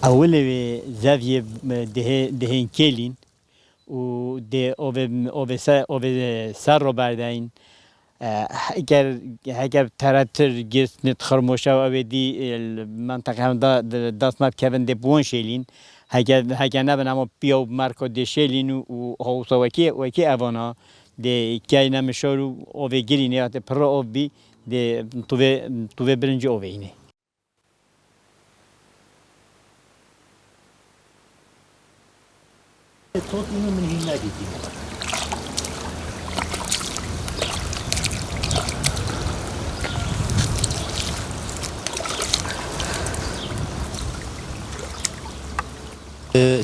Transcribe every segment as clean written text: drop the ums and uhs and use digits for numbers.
اول زاویه دهن کلین و ده او سر رو بردین اگر تراتر گست نت خرموشا و دی منطقه هم دست مد کردن ده بون شیلین اگر نبن اما بیاو مرکو ده شیلین و هوسا وکی اوانا ده کی نمیشارو او گیرینه ات پر او بی ده تو برنج او اینه. صوت اینو من هی ندیدیم.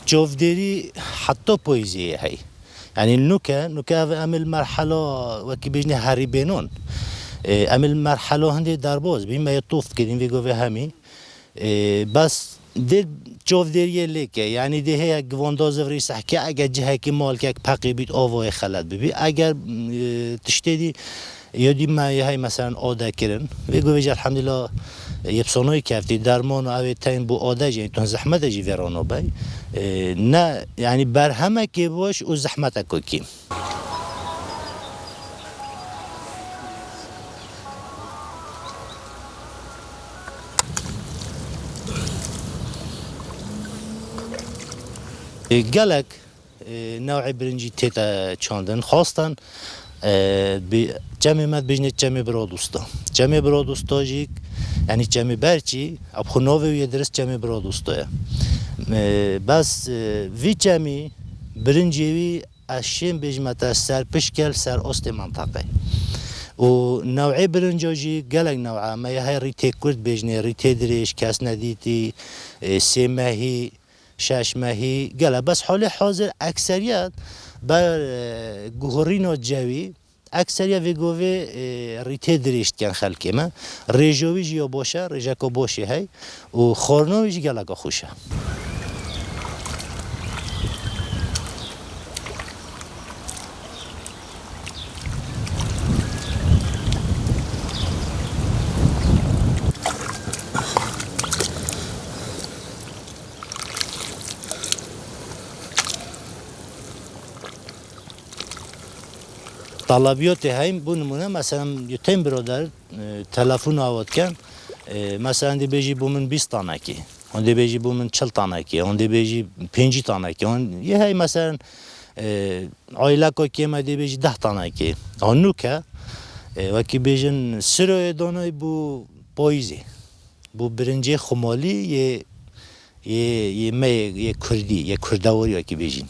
جوفديري حتى بويزي هي يعني النكا ام المرحله وكي بيجني هاري بينون ام المرحله هندي داربوز بما يطوف كدين فيجو في همي بس دل جوفديري ليك يعني دي هي جواندوز فري صحكي اگر جهكي مالك باقي بيت اوو خلات ببي اگر تشتدي يدي ما هي مثلا اودا كرن ويجو ويجا الحمد لله يبصونوي كافتي درمان و اوی تاین بو آده جایی تون زحمت جی ویرانو بای نه يعني برهمه که باش و زحمت اکو کیم گلک نوع برنجی تیتا چاندن خواستن جمع مد بجنه جمع برادوستا جمع برادوستا جیک يعني جمع برچی اب خنوه و درست جمع برادوستایا بس وی جمع برنجیوی اشیم بجمتا سر پشکل سر است منطقه و نوعی برنجاجی گلگ نوعه ما یه ریته کرد بجنه ریته دریش کس ندیدی سه ماهی شش ماهی گله بس حال حاضر اکثریت بر گوهرینو جوی اکثریت ویگوی ریته دریشت کن خلکی ما ریجوی جیا باشه ریجکو باشه هی و خورنویش گلگا خوشه طلبیات هایم بو نمونه مثلا یتیم برادر تلفن آورد کن مثلا دی بیجی بو من 20 تانه کی اون دی بیجی بو من 40 تانه کی اون دی بیجی 5 تانه کی اون یه های مثلا عائله کو کی ما دی بیجی 10 تانه کی اون نو که وکی بیجن سر دانای بو پاییزی بو برنجی خمالی یه کردی یه کردواری وکی بیجین